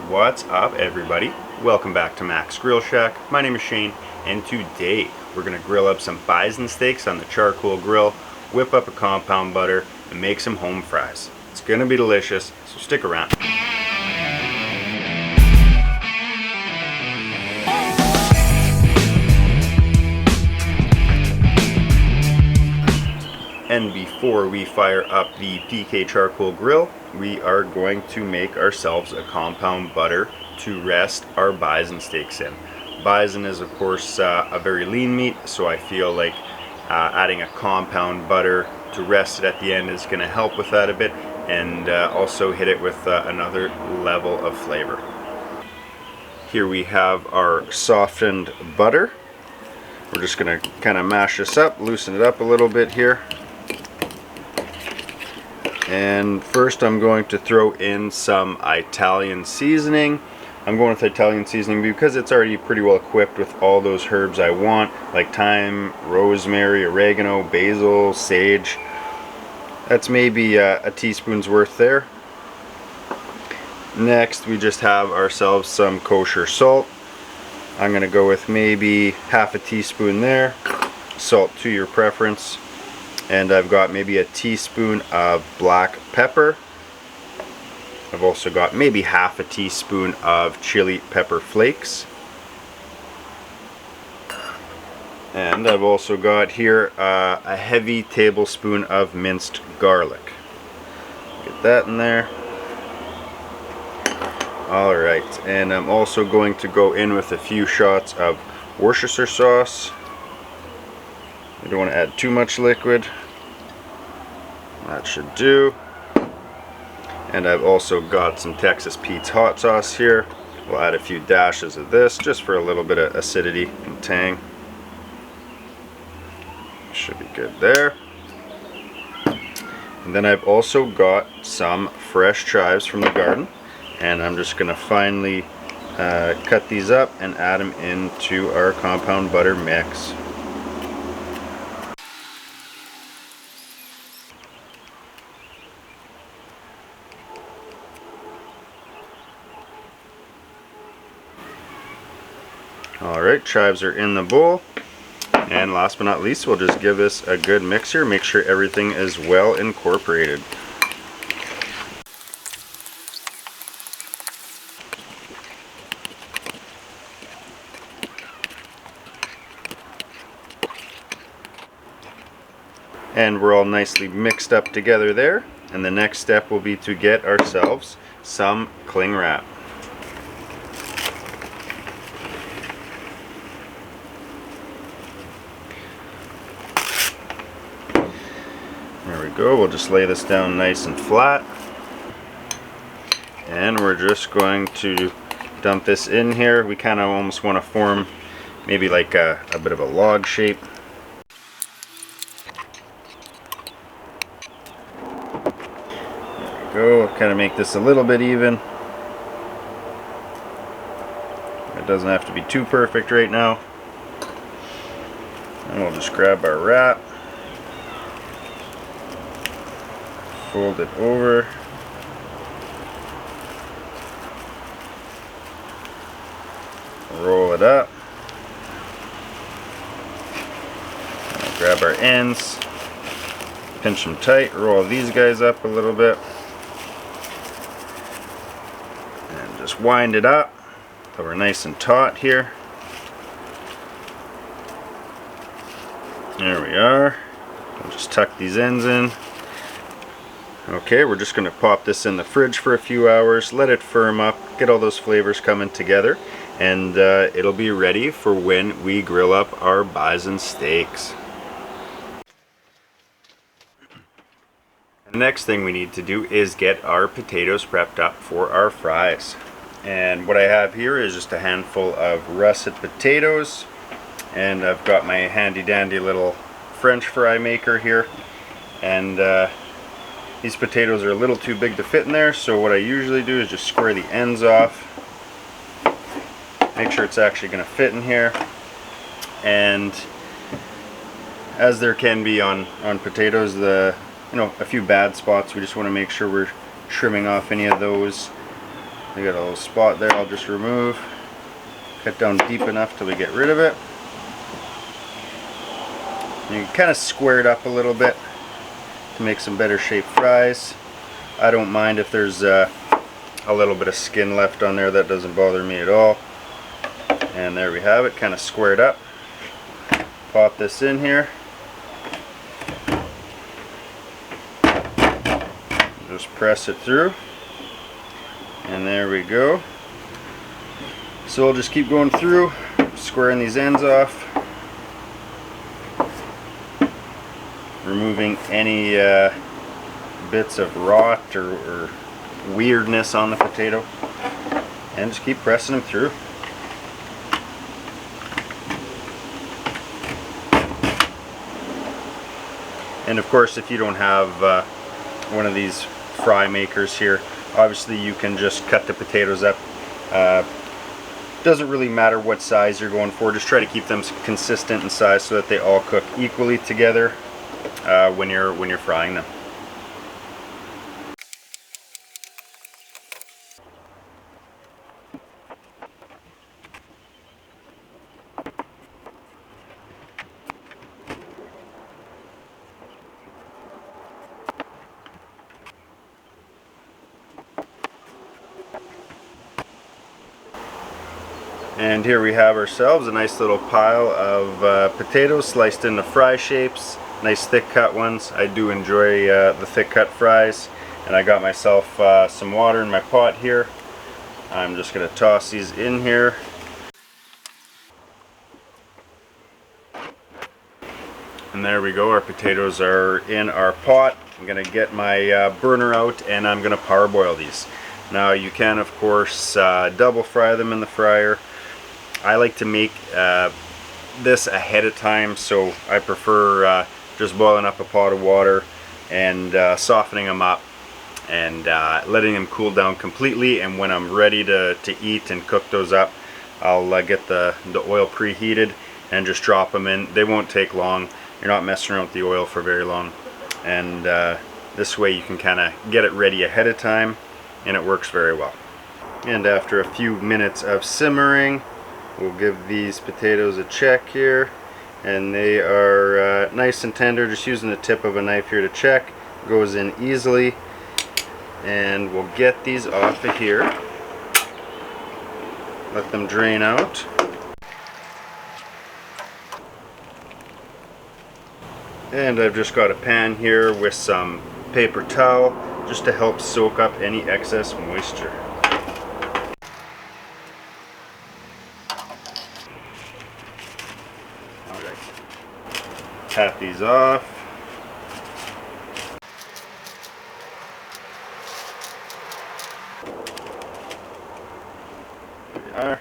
What's up, everybody? Welcome back to Mac's Grill Shack. My name is Shane, and today we're going to grill up some bison steaks on the charcoal grill, whip up a compound butter, and make some home fries. It's going to be delicious, so stick around. And before we fire up the PK charcoal grill, we are going to make ourselves a compound butter to rest our bison steaks in. Bison is of course a very lean meat, so I feel like adding a compound butter to rest it at the end is going to help with that a bit, and also hit it with another level of flavor. Here we have our softened butter. We're just going to kind of mash this up, loosen it up a little bit here. And first I'm going to throw in some Italian seasoning. I'm going with Italian seasoning because it's already pretty well equipped with all those herbs I want, like thyme, rosemary, oregano, basil, sage. That's maybe a teaspoon's worth there. Next we just have ourselves some kosher salt. I'm going to go with maybe half a teaspoon there. Salt to your preference. And I've got maybe a teaspoon of black pepper. I've also got maybe half a teaspoon of chili pepper flakes. And I've also got here a heavy tablespoon of minced garlic. Get that in there. Alright, and I'm also going to go in with a few shots of Worcestershire sauce. I don't want to add too much liquid. That should do. And I've also got some Texas Pete's hot sauce here. We'll add a few dashes of this just for a little bit of acidity and tang. Should be good there. And then I've also got some fresh chives from the garden, and I'm just going to finely cut these up and add them into our compound butter mix. Alright, chives are in the bowl, and last but not least we'll just give this a good mixture, make sure everything is well incorporated. And we're all nicely mixed up together there, and the next step will be to get ourselves some cling wrap. There we go, we'll just lay this down nice and flat. And we're just going to dump this in here. We kind of almost want to form maybe like a bit of a log shape. There we go, kind of make this a little bit even. It doesn't have to be too perfect right now. And we'll just grab our wrap. Fold it over. Roll it up. Grab our ends. Pinch them tight. Roll these guys up a little bit. And just wind it up so we're nice and taut here. There we are. We'll just tuck these ends in. Okay, we're just going to pop this in the fridge for a few hours, let it firm up, get all those flavors coming together, and it'll be ready for when we grill up our bison steaks. The next thing we need to do is get our potatoes prepped up for our fries. And what I have here is just a handful of russet potatoes, and I've got my handy dandy little French fry maker here, and these potatoes are a little too big to fit in there, so what I usually do is just square the ends off, make sure it's actually going to fit in here. And as there can be on potatoes, a few bad spots, we just want to make sure we're trimming off any of those I got a little spot there I'll just remove. Cut down deep enough till we get rid of it. You can kind of square it up a little bit to make some better shaped fries. I don't mind if there's a little bit of skin left on there, that doesn't bother me at all. And there we have it, kind of squared up. Pop this in here. Just press it through. And there we go. So we'll just keep going through, squaring these ends off. Removing any bits of rot or weirdness on the potato. And just keep pressing them through. And of course, if you don't have one of these fry makers here, obviously you can just cut the potatoes up. Doesn't really matter what size you're going for, just try to keep them consistent in size so that they all cook equally together when you're frying them. And here we have ourselves a nice little pile of potatoes sliced into fry shapes. Nice thick cut ones. I do enjoy the thick cut fries. And I got myself some water in my pot here. I'm just going to toss these in here. And there we go, our potatoes are in our pot. I'm going to get my burner out and I'm going to parboil these. Now you can of course double fry them in the fryer. I like to make this ahead of time, so I prefer just boiling up a pot of water and softening them up and letting them cool down completely, and when I'm ready to eat and cook those up, I'll get the oil preheated and just drop them in. They won't take long. You're not messing around with the oil for very long, and this way you can kind of get it ready ahead of time and it works very well. And after a few minutes of simmering, we'll give these potatoes a check here, and they are nice and tender. Just using the tip of a knife here to check. Goes in easily, and we'll get these off of here. Let them drain out. And I've just got a pan here with some paper towel just to help soak up any excess moisture. Tap these off. There we are.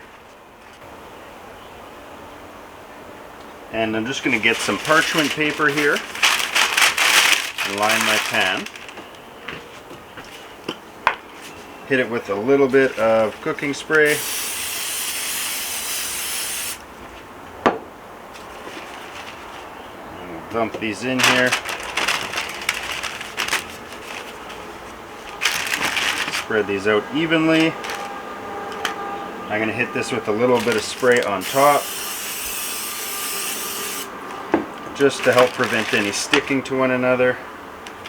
And I'm just going to get some parchment paper here and line my pan. Hit it with a little bit of cooking spray. Dump these in here. Spread these out evenly. I'm going to hit this with a little bit of spray on top, just to help prevent any sticking to one another.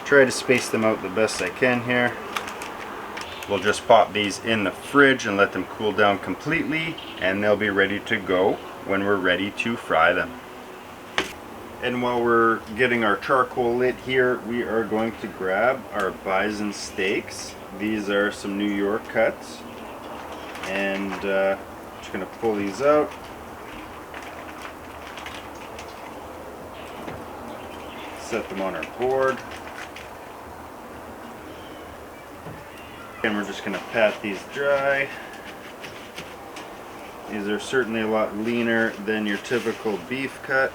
Try to space them out the best I can here. We'll just pop these in the fridge and let them cool down completely, and they'll be ready to go when we're ready to fry them. And while we're getting our charcoal lit here, we are going to grab our bison steaks. These are some New York cuts, and just going to pull these out. Set them on our board, and we're just going to pat these dry. These are certainly a lot leaner than your typical beef cut.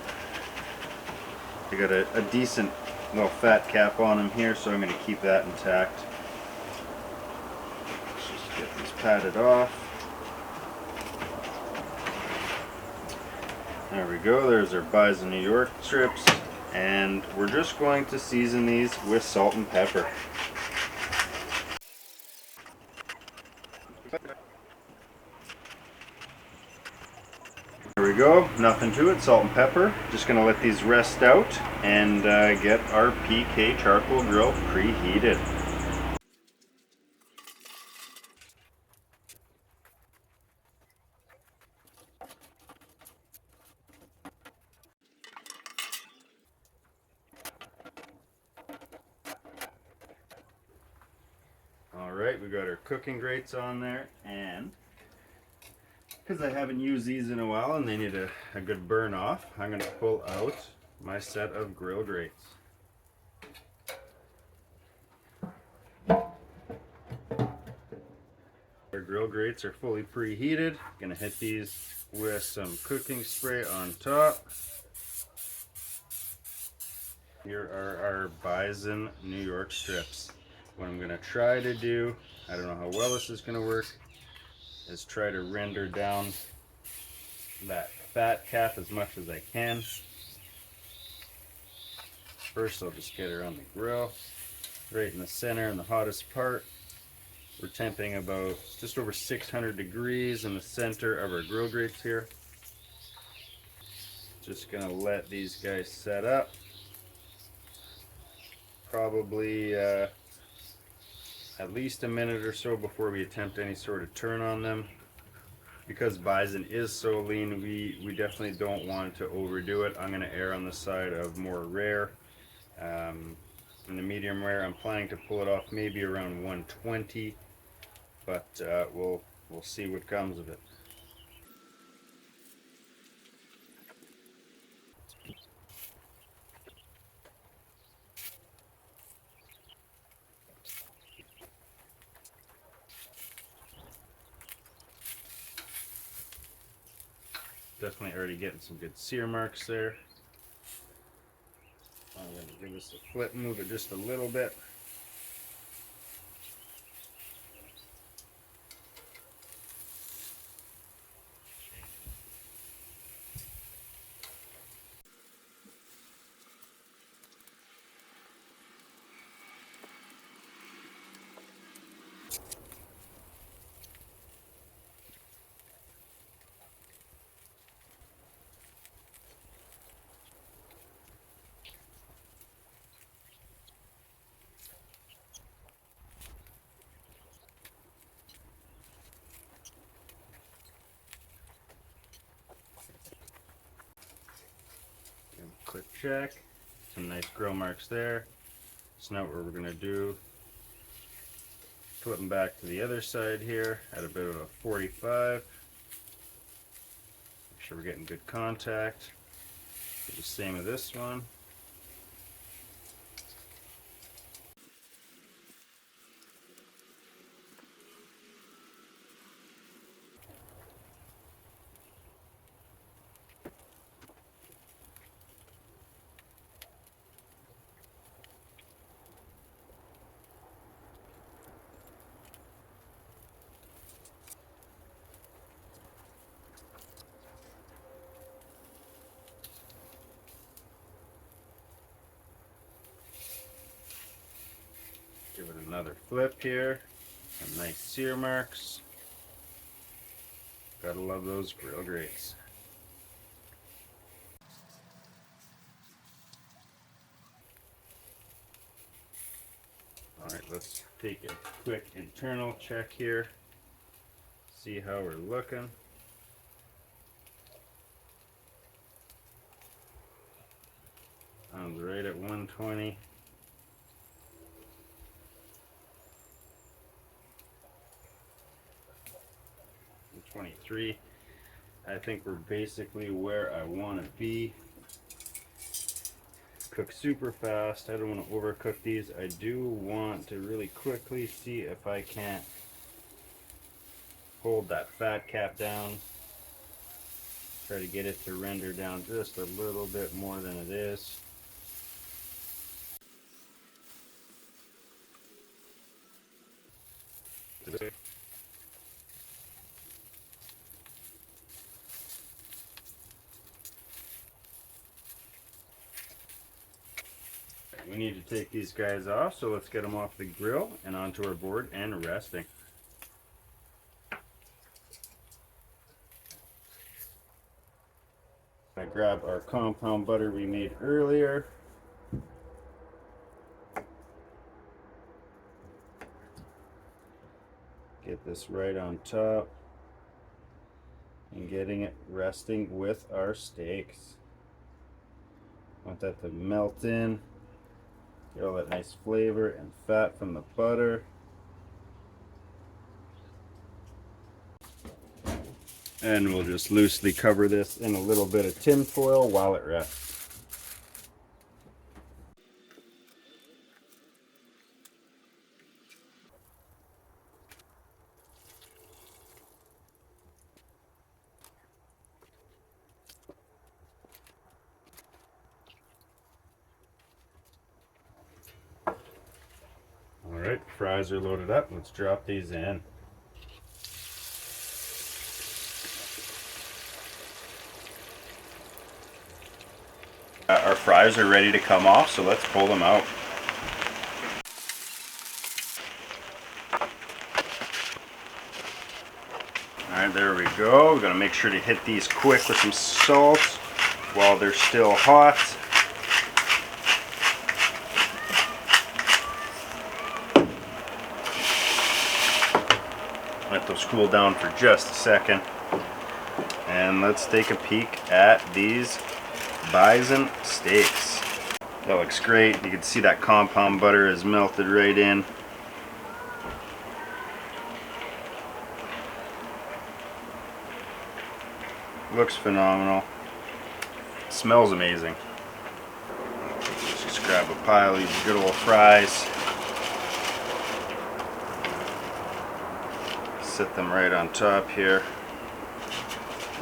I got a decent little fat cap on them here, so I'm going to keep that intact. Let's just get these patted off. There we go, there's our Bison New York strips, and we're just going to season these with salt and pepper. we go, nothing to it, salt and pepper. Just gonna let these rest out and get our PK charcoal grill preheated. Alright, we got our cooking grates on there, and because I haven't used these in a while and they need a good burn off, I'm going to pull out my set of grill grates. Our grill grates are fully preheated. Going to hit these with some cooking spray on top. Here are our Bison New York strips. What I'm going to try to do, I don't know how well this is going to work, is try to render down that fat cap as much as I can. First I'll just get her on the grill, right in the center in the hottest part. We're temping about just over 600 degrees in the center of our grill grates here. Just gonna let these guys set up. Probably at least a minute or so before we attempt any sort of turn on them. Because Bison is so lean, we definitely don't want to overdo it. I'm going to err on the side of more rare. In the medium rare, I'm planning to pull it off maybe around 120, but we'll see what comes of it. Definitely already getting some good sear marks there. I'm going to give this a flip, move it just a little bit. Quick check, some nice grill marks there. So now what we're going to do, flip them back to the other side here at a bit of a 45. Make sure we're getting good contact. Do the same with this one. Give it another flip here. Some nice sear marks. Gotta love those grill grates. Alright, let's take a quick internal check here. See how we're looking. Sounds right at 120. 23. I think we're basically where I want to be. Cook super fast. I don't want to overcook these. I do want to really quickly see if I can't hold that fat cap down. Try to get it to render down just a little bit more than it is. We need to take these guys off, so let's get them off the grill and onto our board and resting. grab our compound butter we made earlier. Get this right on top and getting it resting with our steaks. Want that to melt in, get all that nice flavor and fat from the butter. And we'll just loosely cover this in a little bit of tin foil while it rests. Alright, fries are loaded up. Let's drop these in. Our fries are ready to come off, so let's pull them out. Alright, there we go. We're going to make sure to hit these quick with some salt while they're still hot. Let those cool down for just a second. And let's take a peek at these Bison steaks. That looks great. You can see that compound butter is melted right in. Looks phenomenal. Smells amazing. Let's just grab a pile of these good old fries. Set them right on top here.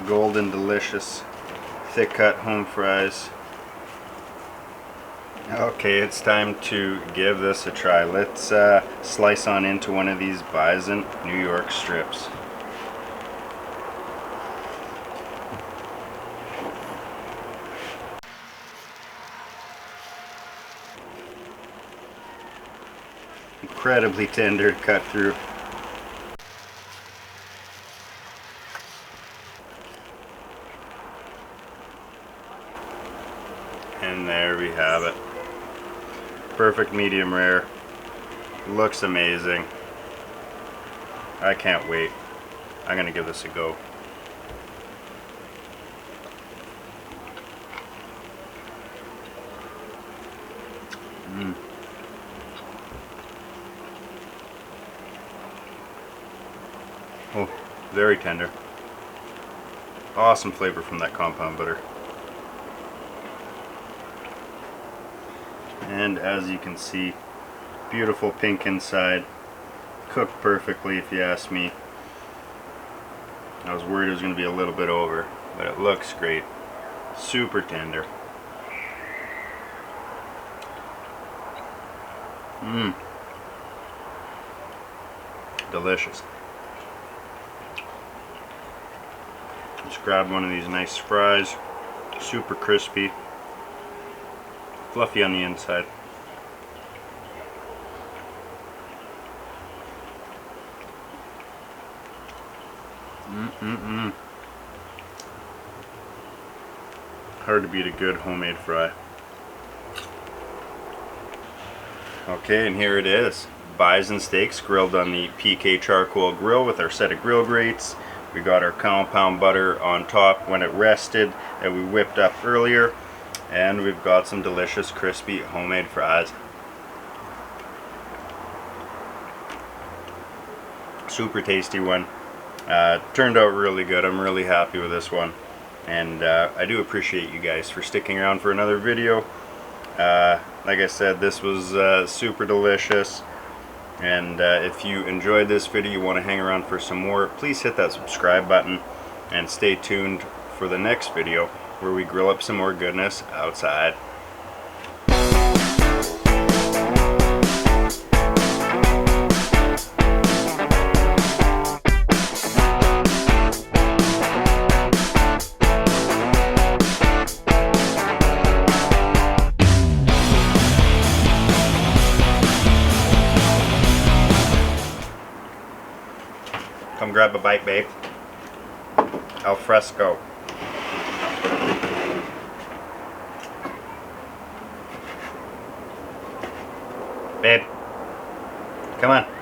Golden, delicious, thick cut home fries. Okay, it's time to give this a try. Let's slice on into one of these Bison New York strips. Incredibly tender, cut through. And there we have it. Perfect medium rare. Looks amazing. I can't wait. I'm gonna give this a go. Oh, very tender. Awesome flavor from that compound butter. And as you can see, beautiful pink inside. Cooked perfectly if you ask me. I was worried it was going to be a little bit over, but it looks great. Super tender. Delicious. Just grab one of these nice fries. Super crispy. Fluffy on the inside. Hard to beat a good homemade fry. Okay, and here it is. Bison steaks grilled on the PK charcoal grill with our set of grill grates. We got our compound butter on top when it rested that we whipped up earlier. And we've got some delicious crispy homemade fries. Super tasty one. Turned out really good. I'm really happy with this one. And I do appreciate you guys for sticking around for another video. Like I said, this was super delicious. And if you enjoyed this video, you want to hang around for some more, please hit that subscribe button and stay tuned for the next video where we grill up some more goodness outside. Come grab a bite, babe. Al fresco. Babe, come on.